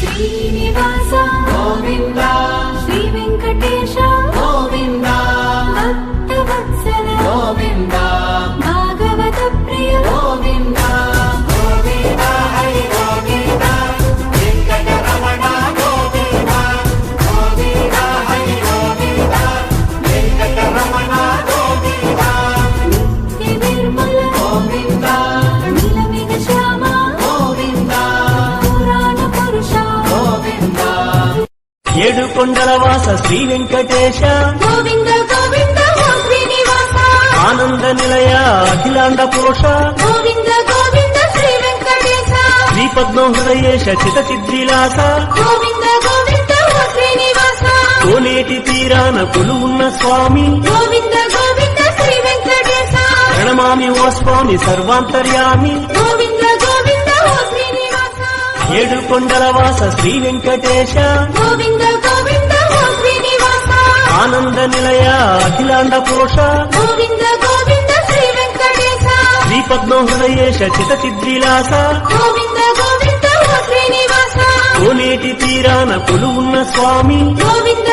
శ్రీనివాస గోవింద శ్రీ వెంకటేశ గోవింద భక్తవత్సల గోవింద భాగవత ప్రియ గోవింద గోవింద హరి గోవింద వెంకటరమణ గోవింద గోవింద హరి గోవింద వెంకటరమణ గోవింద నిత్య నిర్మల గోవింద నీలమేఘ శ్యామ గోవింద పురాణ పురుష గోవింద ఏడు కొండల వాస శ్రీ వెంకటేశ గోవింద గోవింద ఓ శ్రీనివాస ఆనంద నిలయ అఖిలాండ పోష గోవింద గోవింద శ్రీ వెంకటేశ శ్రీ పద్మ హృదయేశ చిత చిద్విలాస గోవింద గోవింద ఓ శ్రీనివాస కోనేటి తీరాన కొలువున్న స్వామి గోవింద గోవింద శ్రీ వెంకటేశ ప్రణమామి ఓ స్వామి సర్వాంతర్యామి గోవింద గోవింద ఓ శ్రీనివాస ఏడు కొండల వాస శ్రీ వెంకటేశ గోవింద గోవింద ఓ శ్రీనివాస ఆనంద నిలయ అఖిలాండ పోష గోవింద గోవింద శ్రీ వెంకటేశ శ్రీ పద్మ హృదయేశ చిత చిద్విలాస గోవింద గోవింద ఓ శ్రీనివాస కోనేటి తీరాన కొలువున్న స్వామి గోవింద